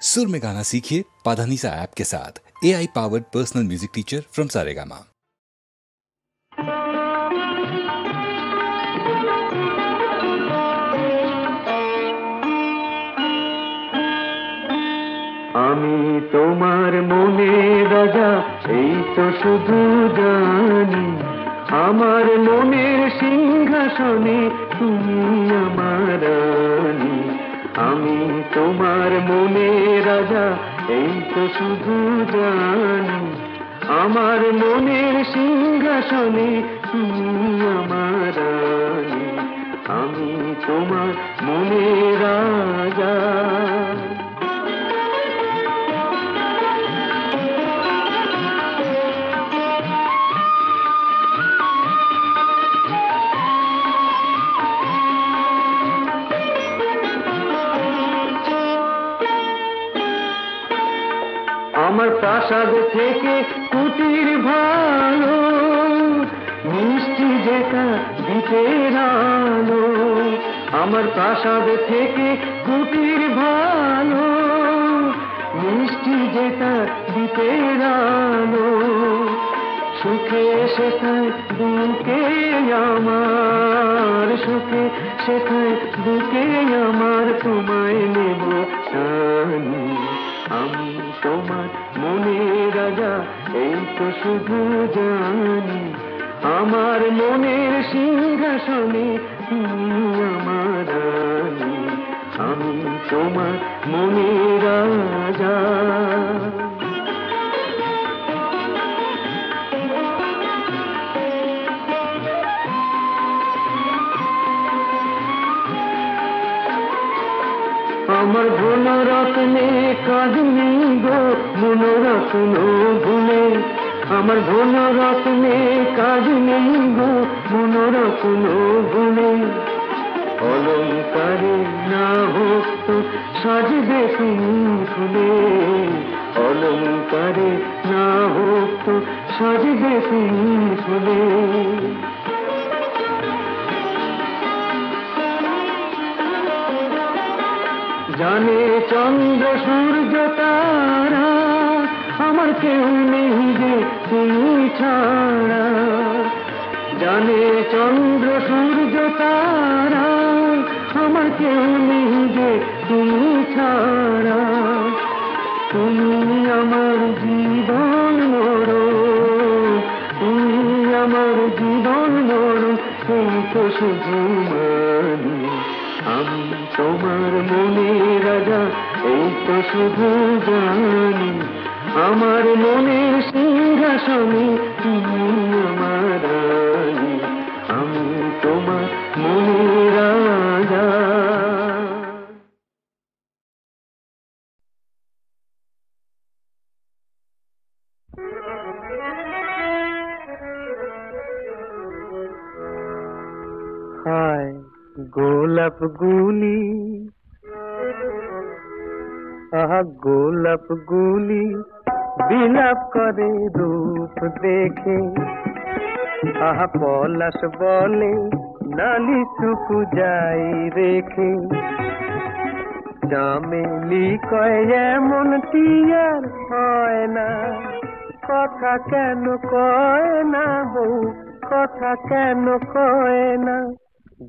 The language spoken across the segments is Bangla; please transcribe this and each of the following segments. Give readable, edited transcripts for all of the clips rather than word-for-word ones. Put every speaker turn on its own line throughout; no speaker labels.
सुर में गाना सीखिए पाधानीसा ऐप के साथ। AI powered personal music teacher from Saregama.
আমি তোমার মনে রাজা, এই তো শুধু জানি আমার মনের সিংহাসনে তুমি আমার রানী। আমি তোমার মনে রাজা, এই তো শুধু জানি আমার মনের সিংহাসনে তুমি আমার রানী। আমি তোমার মনে রাজা। আমার প্রাসাদ থেকে কুটির ভালো, মিষ্টি যেটা দ্বীপের আলো। আমার প্রাসাদ থেকে কুটির ভালো, মিষ্টি যেটা দ্বীপের আলো। সুখে শেখায় বুকে আমার, সুখে শেখায় বুকে আমার তোমায় নেব জানি। আমি তোমার মনে রাজা, এই তো শুধু জানি আমার মনের সিংহাসনে তুমি আমার রানী। আমি তোমার মনে রাজা। আমার ধনরত্নে কাজ নেই গো মনোরত্ন ভুলে। আমার ধনরত্নে কাজ নেই গো মনোরত্ন ভুলে। অলঙ্কারে না হোক তো সাজবে তুমি ফুলে। অলঙ্কারে না হোক তো সাজবে তুমি ফুলে। জানে চন্দ্র সূর্য তারা আমার কেউ নেই যে তুমি ছাড়া। জানে চন্দ্র সূর্য তারা আমার কেউ নেই যে তুমি ছাড়া। তুমি আমার জীবন মরণ, তুমি আমার জীবন মরণ, এই তো শুধু মানি। আমি তোমার মনে রাজা, এই তো শুধু জানি আমার মনের সিংহাসনে তুমি আমার রানী। আমি তোমার মনে রাজা। হায় গোলাপ গুলি, আহা গোলাপ গুলি বিলাপ করে রূপ দেখে। আহা পলাশ বলে নালি চুকু যাই রেখে। চামেলি কয় এমন টিয়ার হয় না, কথা কেন কয় না বউ, কথা কেন কয় না।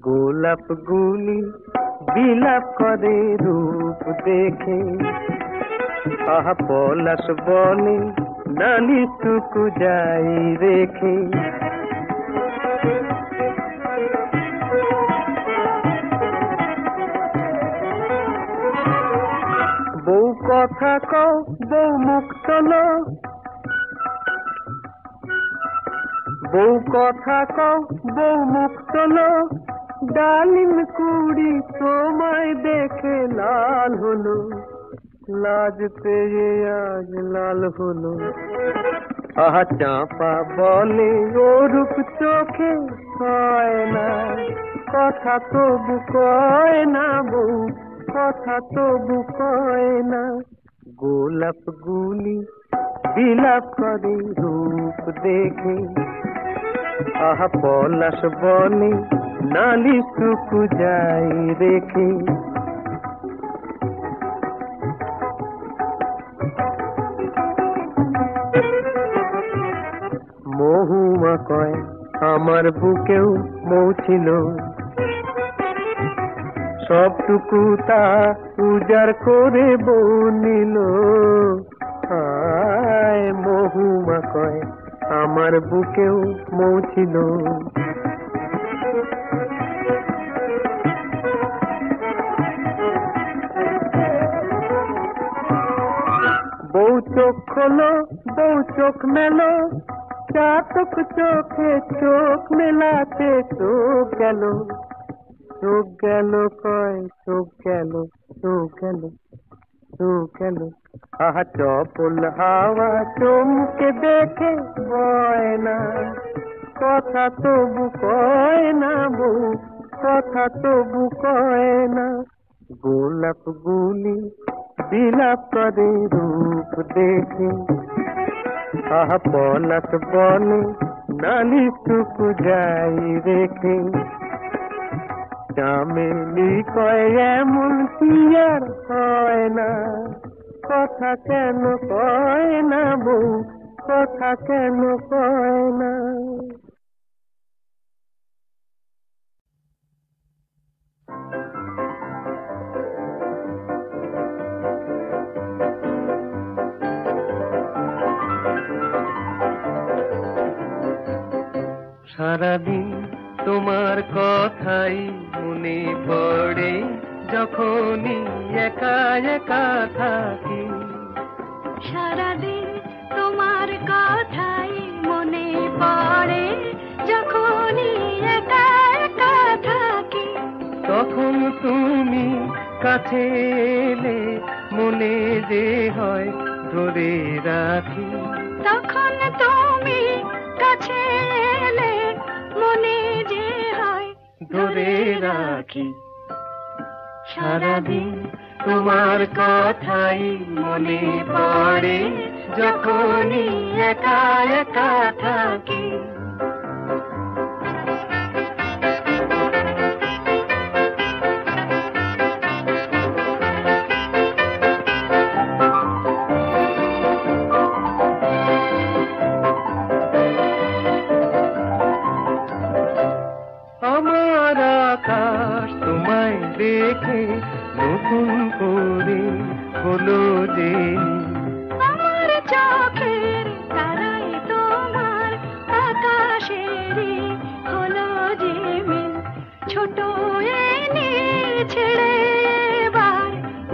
গোলাপ গুলি বিলাপ করে রূপ দেখে। আহা পলাশ বলে নালি চুকু যাই রেখে। বউ কথা কও বউ মুখ তোলো, বউ কথা কও বউ মুখ তোলো। ডালিম কুড়ি তোমায় দেখে লাল হলো, লাজ পেয়ে আজ লাল হলো। আহা চাঁপা বলে ও রূপ চোখে হয় না, কথা তবু কয় না বউ, কথা তবু কয় না। গোলাপ গুলি বিলাপ করে রূপ দেখে। আহা পলাশ বলে নালি চুকু যাই রেখে। আমার বুকেও মৌ ছিল, সবটুকু তা উজাড় করে বউ নিল। আয় মহুমা কয় আমার বুকেও মৌ ছিল। বউ চোখ খোলো, বউ চোখ মেলো, চাতক চোখে চোখ মেলাতে চোখ গেল, চোখ গেল কয় চোখ গেল, চোখ গেল, চোখ গেল। আহা চপল হাওয়া চমকে দেখে বয় না, কথা তবু কয় না বউ, কথা তবু কয় না। গোলাপ গুলি বিলাপ করে রূপ দেখে, আহা পলাশ বনে নালিশটুকু যাই রেখে। চামেলি কয় এমন কি আর হয় না, কথা কেন কয় না বউ, কথা কেন কয় না। সারাদিন তোমার কথাই মনে পড়ে, যখনই একা একা থাকি।
সারাদিন তোমার কথাই মনে পড়ে, যখনই একা একা থাকি।
তখন তুমি কাছে এলে মনে যে হয় ধরে রাখি।
তখন তুমি কাছে এলে মনে যে হয়
ধরে রাখি। সারাদিন তোমার কথাই মনে পড়ে, যখনই একা একা থাকি। আমার আকাশ তোমায় দেখে নতুন করে হলো যে,
আমার চোখের তারাই তোমার আকাশেরই হলো যে মিল। ছোট এনে ছেড়ে এবার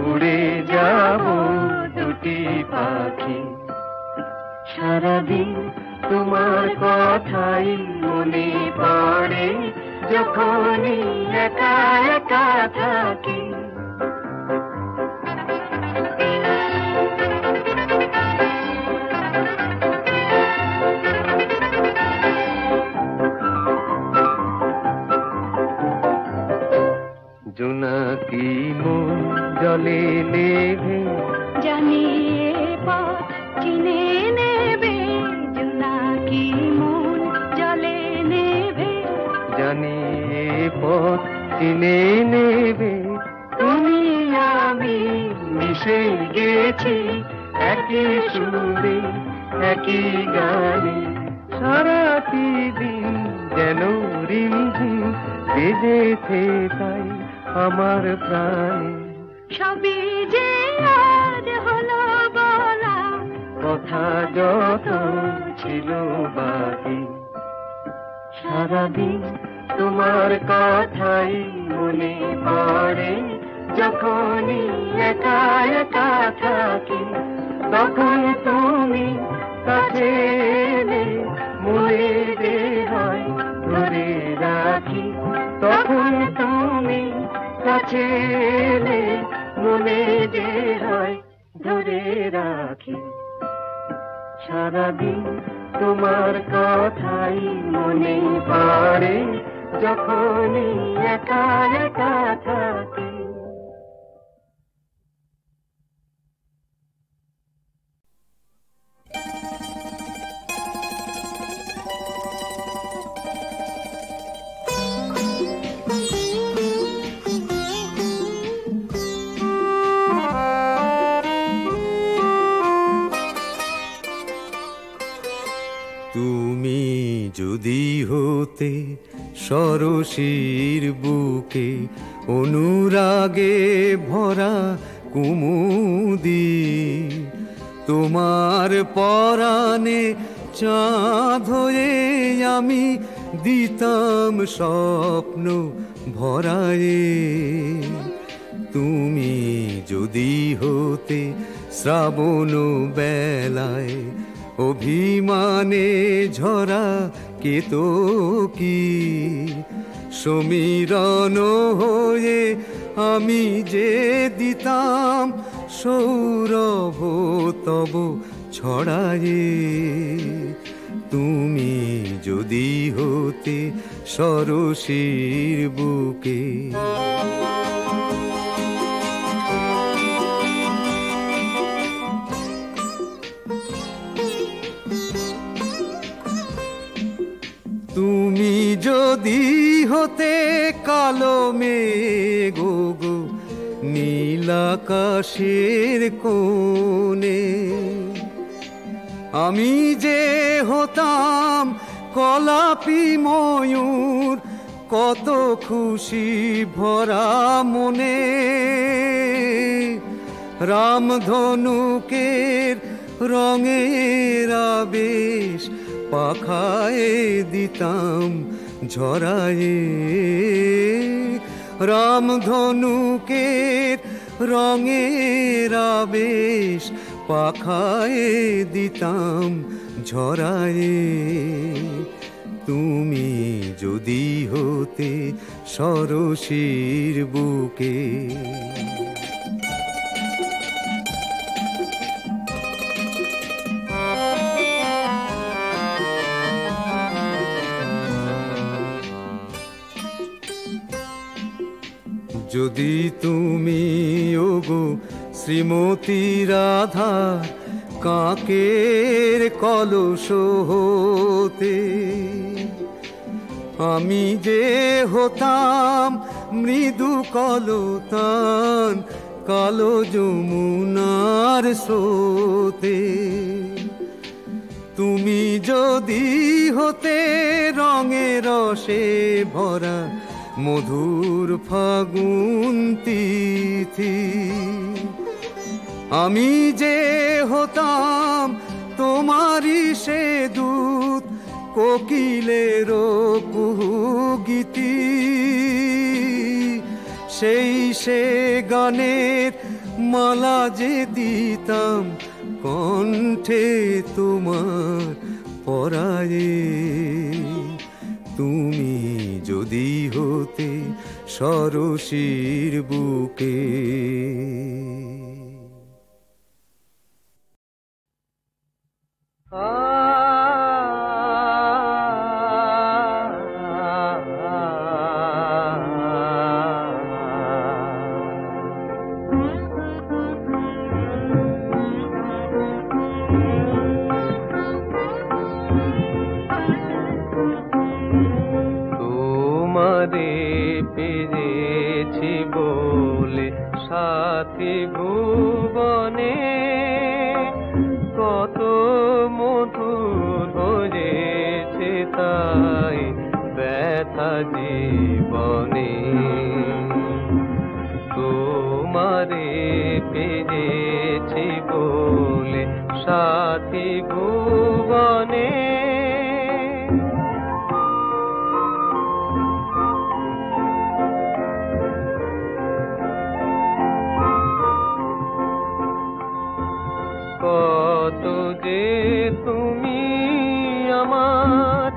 উড়ে যাব দুটি পাখি। সারাদিন তোমার কথাই মনে পড়ে, যখনই একা একা থাকি। জোনাকি মন জলে নেভে,
জানি এ পথ চিনে নেবে। জোনাকি মন জলে নেবে,
জানি এ পথ চিনে নেবে। তুমি আমি মিশে গেছি একই সুরে একই গানে। সারাটি দিন যেন রিমঝিম বেজেছে তাই আমার প্রাণে।
সবই যে আজ হলো বলা,
কথা যত ছিল বাকি। সারাদিন তোমার কথাই মনে পড়ে, যখনই একা একা থাকি। তখন তুমি কাছে এলে মনে যে হয় ধরে রাখি। তখন তুমি কাছে এলে মনে যে হয় ধরে রাখি। সারাদিন তোমার কথাই মনে পড়ে, যখনই একা একা থাকি।
তুমি যদি হতে হতে সরসীর বুকে অনুরাগে ভরা কুমুদি, তোমার পরাণে চাঁদ হয়ে আমি দিতাম স্বপ্ন ভরায়ে। তুমি যদি হতে শ্রাবণ বেলায় অভিমানে ঝরা কেতকী, সমীরণ হয়ে আমি যে দিতাম সৌরভ তব ছড়ায়ে। তুমি যদি হতে সরসীর বুকে। তুমি যদি হতে কালো মেঘ গো নীল আকাশের কোণে, আমি যে হতাম কলাপি ময়ূর কত খুশি ভরা মনে। রামধনুকের রঙের আবেশ পাখায় দিতাম ঝরায়ে। রামধনুকের রঙের আবেশ পাখায় দিতাম ঝরায়ে। তুমি যদি হতে সরসীর বুকে। যদি তুমি ওগো শ্রীমতী রাধার কাকের কলস হতে, আমি যে হতাম মৃদু কলতান কালো যমুনার স্রোতে। তুমি যদি হতে রঙে রসে ভরা মধুর ফাগুন তিথি, আমি যে হতাম তোমারই সে দূত কোকিলের কুহুগীতি। সেই সে গানের মালা যে দিতাম কণ্ঠে তোমার পরায়ে। তুমি যদি হতে সরসীর বুকে। সাথী ভুবনে কত মধুর হয়েছে তাই ব্যথা জীবনে। তোমারে পেয়েছি বলে সাথী ভুবনে। কত যে তুমি আমার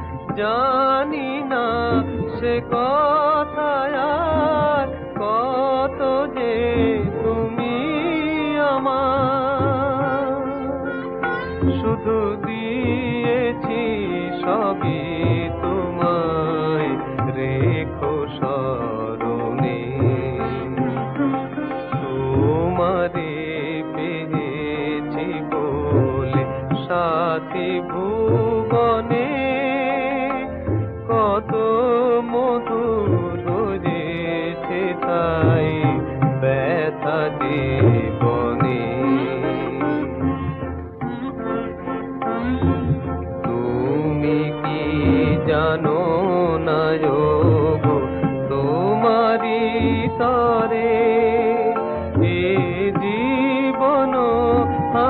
জানি না সে কথা, কত যে তুমি আমার শুধু দিয়েছি সবই তোমায় রেখো স্মরণে। তোমারে সাথী ভুবনে কত মধুর হয়েছে তাই ব্যথা জীবনে। তুমি কি জানো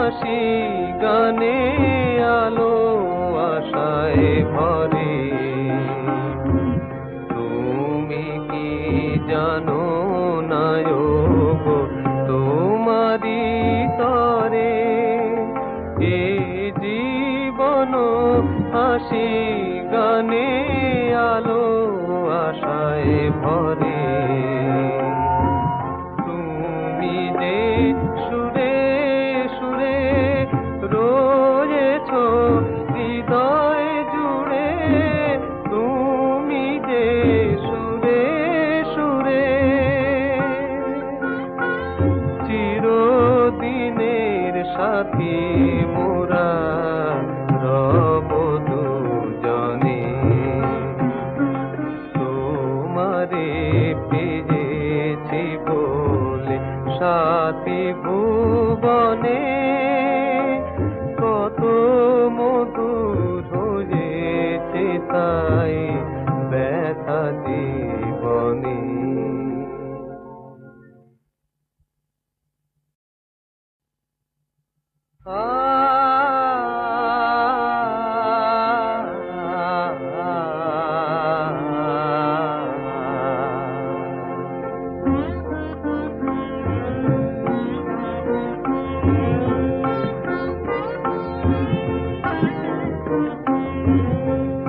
হাসি গানে আলো আশায় ভরে তুমি কি জানো না গো তোমারি তরে এ জীবন হাসি গানে আলো আশায় ভরে তুমি যে সুরে সুরে রয়েছ হৃদয় জুড়ে তুমি যে সুরে সুরে চিরদিনের সাথী মোরা রব দুজনে তোমারে পেয়েছি বলে সাথী ভুবনে কত মধুর হয়েছে তাই ব্যথা জীবনে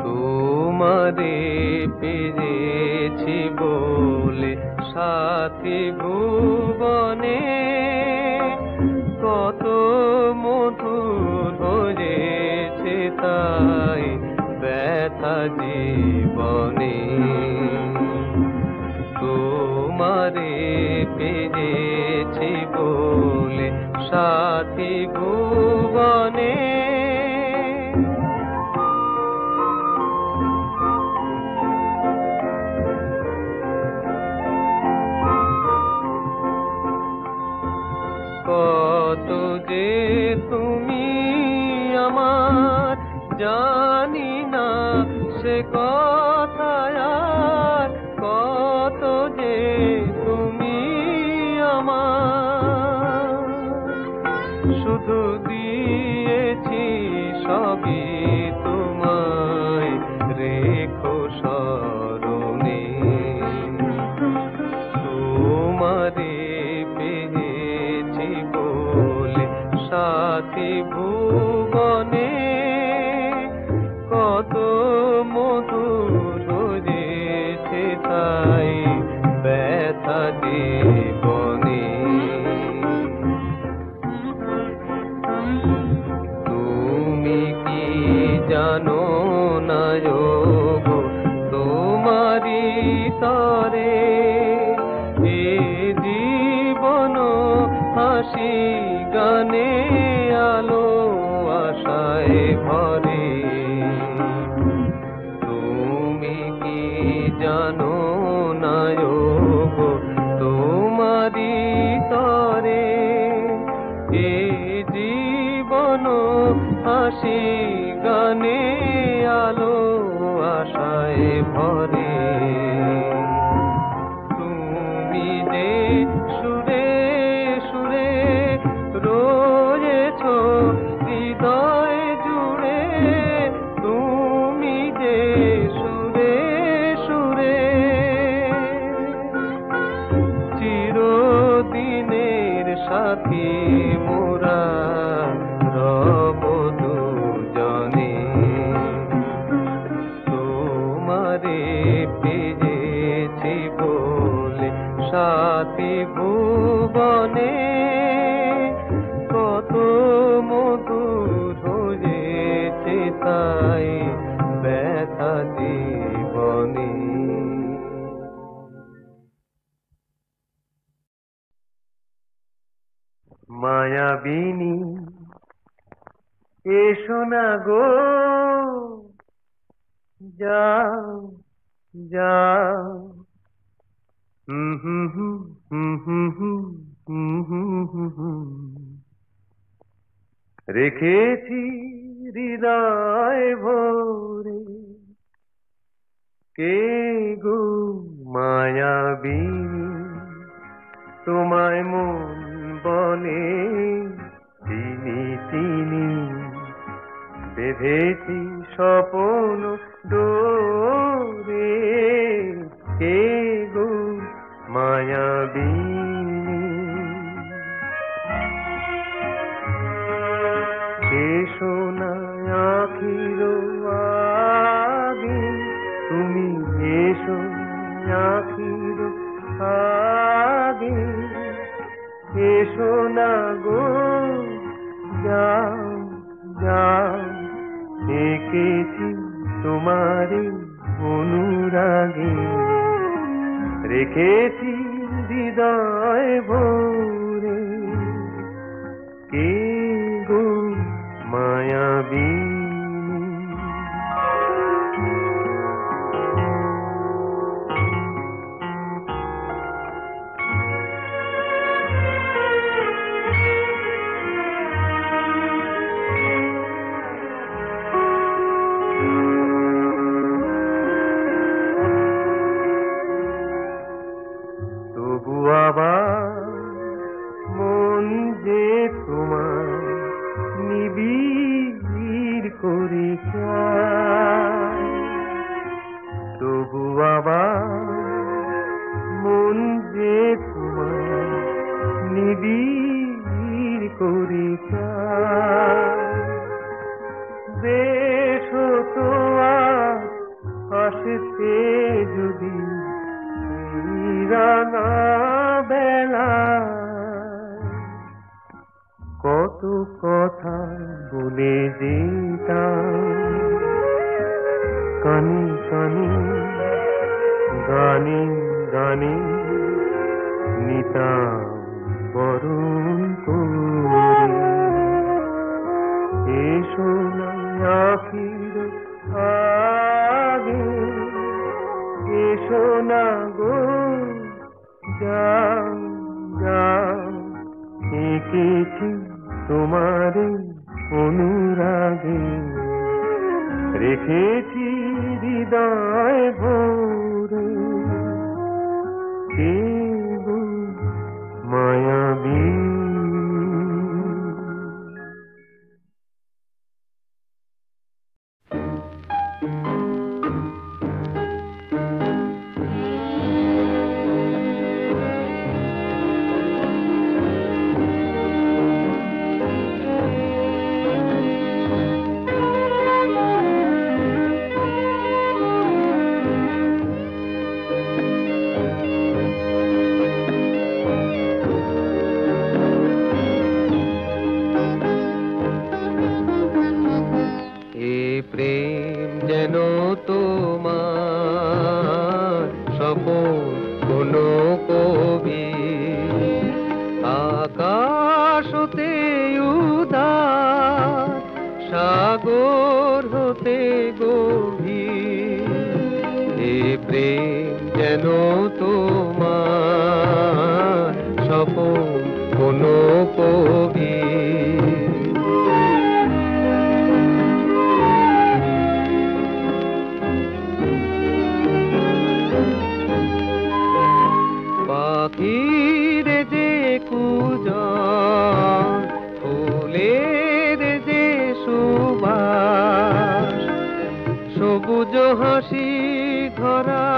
তোমারে পেয়েছি বলে সাথী ভুবনে কত মধুর হয়েছে তাই ব্যথা জীবনে তোমারে পেয়েছি বলে সাথী ভুবনে কত যে তুমি আমার জানি না সে কথা আর কত যে তুমি আমার শুধু দিয়েছি সবই তোমায় রেখো স্মরণে তোমারে পেয়েছি বলে সাথী ভুবনে কত মধুর হয়েছে তাই ব্যথা জীবনে তুমি কি জানো না গো তোমারি তরে এ জীবন হাসি গানে আলো আশায় ভরে তুমি কি জানো না গো তোমারি তরে এ জীবন হাসি গানে আলো আশায় ভরে তুমি যে সুরে সুরে রয়েছ হৃদয় জুড়ে তুমি যে সুরে সুরে চিরদিনের সাথী মোরা রব দুজনে তোমারে পেয়েছি বলে সাথী ভুবনে কত মধুর হয়েছে তাই ব্যথা জীবনে মায়াবিনী এসো না গো যাও যাও রেখেছি হৃদয় ভরে কে গো মায়াবিনী তোমায় মন বলে চিনি বেঁধেছি স্বপন ডোরে, কে গো মায়াবিনী? এসো না আখির আগে, তুমি এসো আখির আগে, এসো না গো যাও যাও, এঁকেছি তোমারে অনুরাগে, রেখেছি হৃদয় ভরে, কে গো মায়াবিনী? তবু আবার মন যে তোমার নিবিড় করে চায়, তবু আবার মন যে তোমার নিবিড় করে চায়, বেশো তো আসতে যদি রানা বেলা, কত কথা বলে যেতাম কানে কানে, গানে গানে নিতাম বরণ করে, এসো না আখির আগে, এসো না গো যাও যাও, এঁকেছি তোমারে অনুরাগে, রেখেছি হৃদয় ভরে, কে গো মায়াবিনী? প্রেম যেন তোমার স্বপন কোন কবি, আকাশ হতে উদার, সাগর হতে গভীর, এ প্রেম যেন তোমার স্বপন কোন কবি। পাখির যে কুজন, ফুলের যে সুবাস, সবুজ হাসি ধরা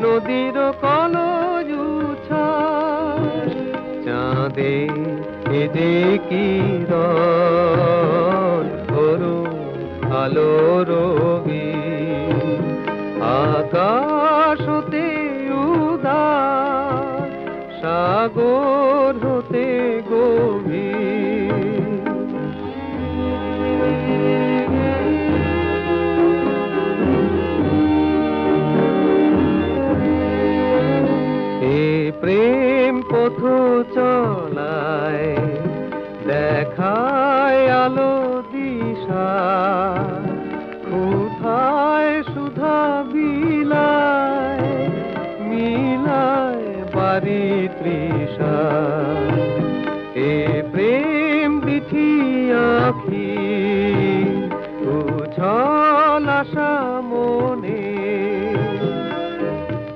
নদীর কলজ উচ্ছ্বাস, চাঁদে যে কিরণ অরুণ আলো রবি, আকাশ হতে উদার, সাগর হতে গভীর, এ প্রেম পথ চলায় দেখায় আলো দিশা, কোথায় সুধা বিলায় মিলায় বাড়ি তৃষা, এ প্রেম বিধি আখি উছল আশা মনে,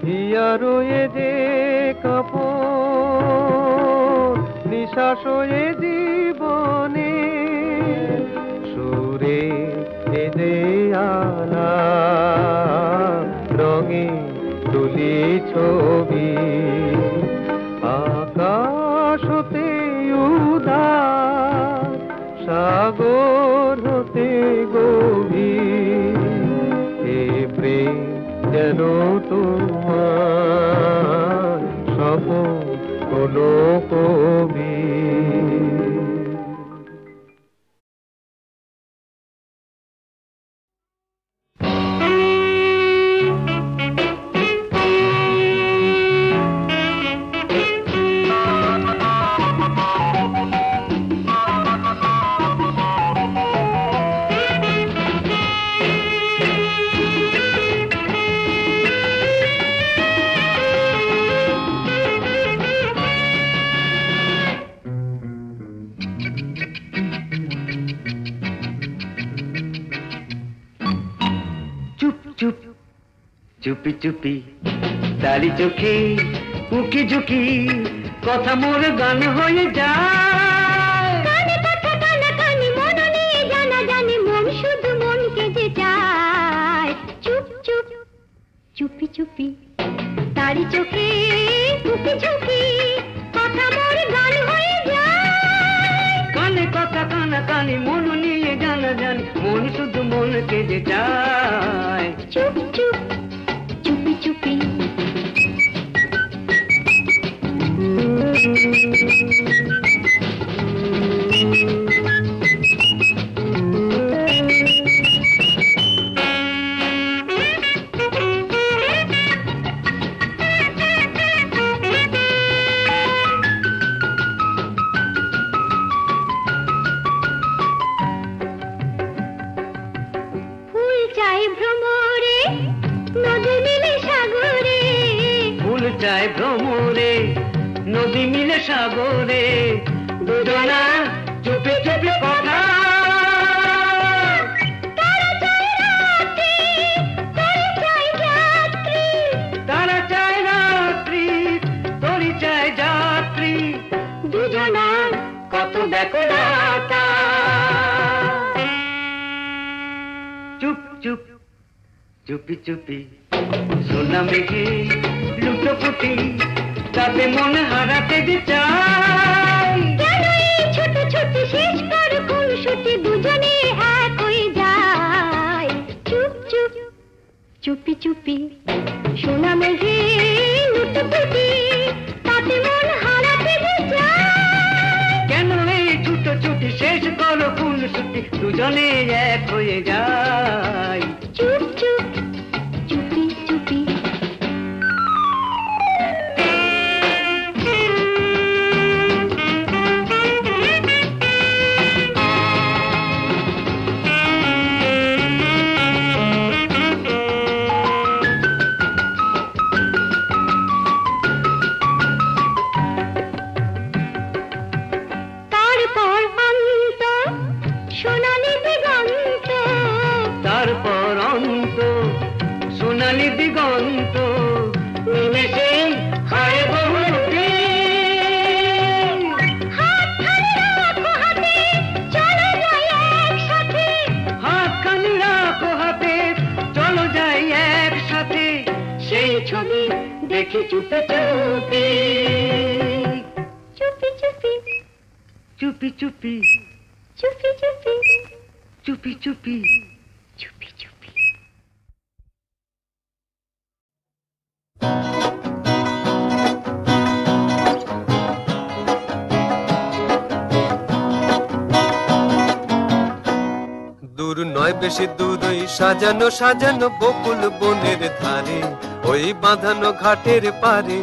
হিয়ারো এ যে কাপড় নিঃশ্বাস এ জীবনে, আধারে আলা রঙে তুলি ছবি আকাশ হতে উদাস সাগর হতে গভীর এ প্রেম যেন তোমার স্বপন কোনো কবি।
চুপি চুপি তালি চোখে উকি ঝুঁকি কথা মোর গান হয়ে যায়।
কানে কথা কানা কানি মন নিয়ে জানা জানি মন শুধু মনকে যে চায়। চুপ চুপ চুপি চুপি তালি চোখে উকি ঝুঁকি কথা মোর গান হয়ে যায়।
কানে কথা কানা কানি মন নিয়ে জানা জানি মন শুধু মনকে যে চায়।
চুপ চুপ চুপি চুপি ফুল চাই ভ্রমরে নদী মিলে সাগরে।
ফুল চায় ভ্রমরে নদী মিলে সাগরে দুজনা চুপি চুপি কথা।
তারা চাই রাত্রি তারা চাই যাত্রী।
তারা চায় রাত্রি তোরি চায় যাত্রী দুজনার কত দেখো রাতা। চুপ চুপ চুপি চুপি সোনা মেঘে লুটোপুটি তাতে মন হারাতে যে চাই।
কেন এই ছোট ছোট শেষ করো খুনসুটি দুজনে এক হয়ে যায়। চুপ চুপ চুপি চুপি সোনা মেঘে লুটোপুটি তাতে মন হারাতে যে চায়।
কেন এই ছুটো ছুটি শেষ করো খুনসুটি দুজনে এক হয়ে যায়।
চুপ চুপ চুপি চুপি তারপর অন্ত সোনালি দিগন্ত।
তারপর অন্ত সোনালি দিগন্ত নিমেষে হয় বহুটি।
হাতখানি রাখো হাতে চলো যাই একসাথে।
হাতখানি রাখো হাতে চলো যাই একসাথে সেই ছবি দেখি চুপি চুপি।
চুপি চুপি
চুপি চুপি
চুপি চুপি
চুপি চুপি
চুপি চুপি।
দূর নয় বেশি দূর ওই সাজানো সাজানো বকুল বনের ধারে ওই বাঁধানো ঘাটের পারে।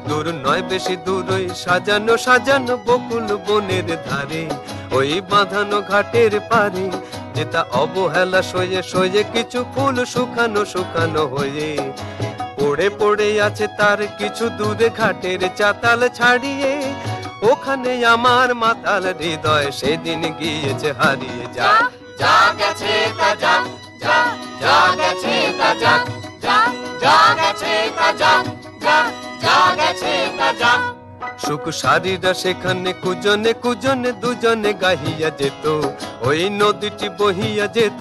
দূর নয় বেশি দূর ওই সাজানো সাজানো বকুল বনের ধারে ওই বাঁধানো ঘাটের পারে। যেটা অবহেলা সয়ে সয়ে কিছু ফুল শুকানো শুকানো হয়ে পড়ে পড়ে আছে তার কিছু দূরে ঘাটের চাতাল ছাড়িয়ে। ওখানে আমার মাতাল হৃদয় সেদিন গিয়েছে হারিয়ে। যা যা গেছে তা যা যা যা গেছে তা যা যা যা গেছে তা যা যা যা গেছে তা যা। সুখ সারিরা সেখানে কুজনে কুজনে দুজনে গাহিয়া যেত, ওই নদীটি বহিয়া যেত।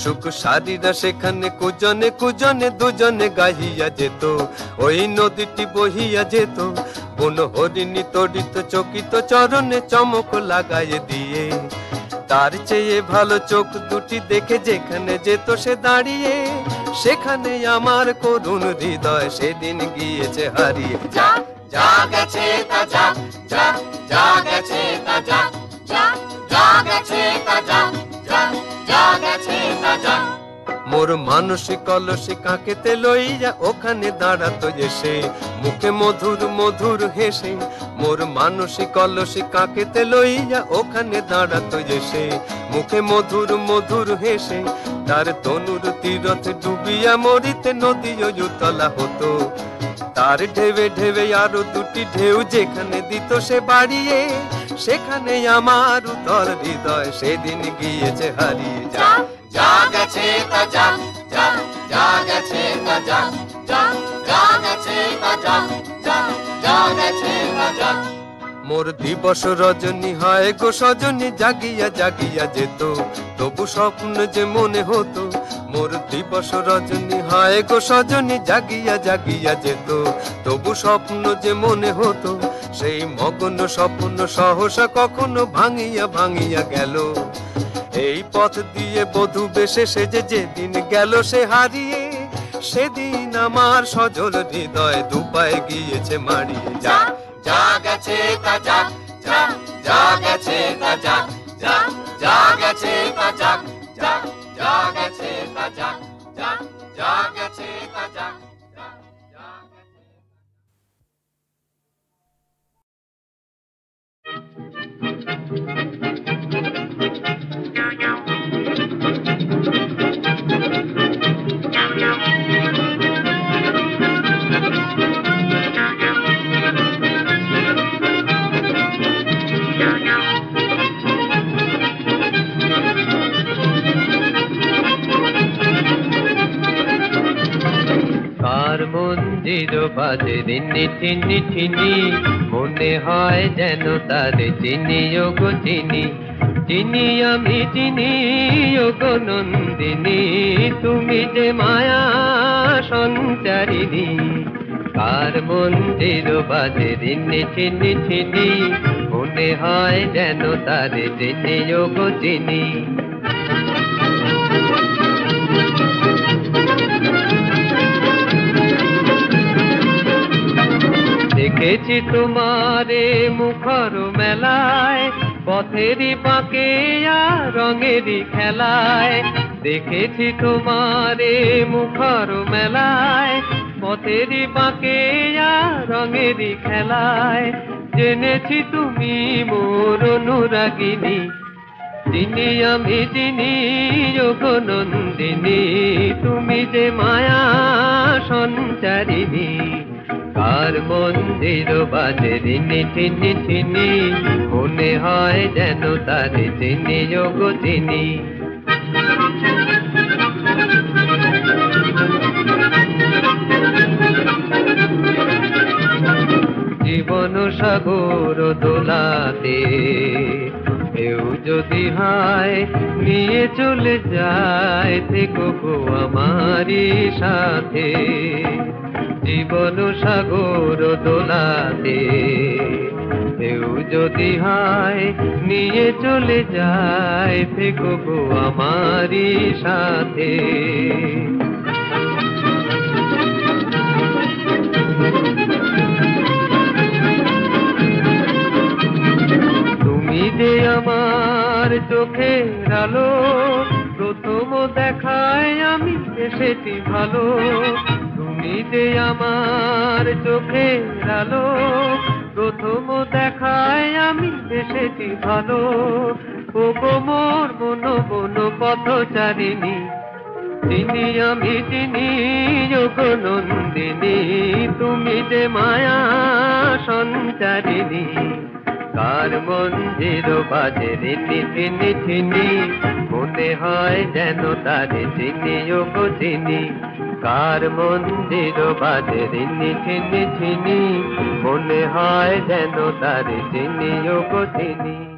সুখ সারিরা সেখানে কুজনে কুজনে দুজনে গাহিয়া যেত, ওই নদীটি বহিয়া যেত। বন হরিণী তড়িত চকিত চরণে চমক লাগাইয়ে দিয়ে, তার চেয়ে ভালো চোখ দুটি দেখে যেখানে যেত সে দাঁড়িয়ে, সেখানে আমার করুণ হৃদয় সেদিন গিয়েছে হারিয়ে। যা যা গেছে তা যা, যা যা গেছে তা যা, যা যা গেছে তা যা, যা যা গেছে তা যা। মোর মানসিক কলসি কাকেতে লইয়া ওখানে দাঁড়াতো এসে, মুখে মধুর মধুর হেসে। মোর মানসিক কলসি কাকেতে লইয়া ওখানে দাঁড়াতো এসে, মুখে মধুর মধুর হেসে। তার তনুর তীরথ ডুবিয়া মরিতে নদী উতলা হতো, তার ঢেবে ঢেবে আরো দুটি ঢেউ যেখানে দিত সে বাড়িয়ে, সেখানে আমার উতল হৃদয় সেদিন গিয়েছে হারিয়ে। যা যা গেছে তা যা, যা যা গেছে তা যা, যা যা গেছে তা যা, যা যা গেছে তা যা। মোর দিবস রজনী হয় গো সজনী জাগিয়া জাগিয়া যেত, তবু স্বপ্ন যে মনে হতো। মোর দিবস রজনী হয় গো সজনী জাগিয়া জাগিয়া যেত, তবু স্বপ্ন যে মনে হতো। সেই মগ্ন স্বপ্ন সহসা কখনো ভাঙিয়া ভাঙিয়া গেল, এই পথ দিয়ে বধূ বেশে সেজে যেদিন গেল সে হারিয়ে, সেদিন আমার সজল হৃদয় দুপায়ে গিয়েছে মারিয়ে। যা যা গেছে তা যা, যা যা গেছে তা যা, যা যা গেছে তা যা, যা যা গেছে তা যা, যা যা গেছে তা যা, যা যা গেছে।
কার মন্দির বাজে রিনি ঠিনি ঠিনি, মনে হয় যেন তারে চিনি ওগো চিনি। চিনি আমি চিনি ওগো নন্দিনী, তুমি যে মায়া সঞ্চারিণী। কার মন্দির বাজে রিনি ঠিনি ঠিনি, মনে হয় যেন তারে চিনি ওগো চিনি। দেখেছি তোমারে মুখর মেলায়, পথেরই বাঁকে আর রঙেরই খেলায়। দেখেছি তোমারে মুখর মেলায়, পথেরই বাঁকে আর রঙেরই খেলায়। জেনেছি তুমি মোর অনুরাগিনী, চিনি আমি চিনি ওগো নন্দিনী, তুমি যে মায়া সঞ্চারিণী। কার মন্দির বাজে রিনি ঠিনি ঠিনি, মনে হয় যেন তারে চিনি ওগো চিনি। জীবন সাগর দোলাতে কেউ যদি হায় নিয়ে চলে যায়, থেকো গো আমারই সাথে। জীবন সাগর দোলাতে কেউ যদি হায় নিয়ে চলে যায়, থেকো গো আমারই সাথে। তুমি যে আমার চোখের আলো, প্রথম দেখায় আমি এসেছি ভালো। তুমি যে আমার চোখের আলো, প্রথম দেখায় আমি এসেছি ভালো। ওগো মোর মন বন পথচারিণী, চিনি আমি চিনি ওগো নন্দিনী, তুমি যে মায়া সঞ্চারিণী। কার মন্দির বাজে রিনি টিনি টিনি মনে হয় যেন তারে চিনি ও গো চিনি কার মন্দির বাজে রিনি টিনি টিনি মনে হয় যেন তারে চিনি ও গো চিনি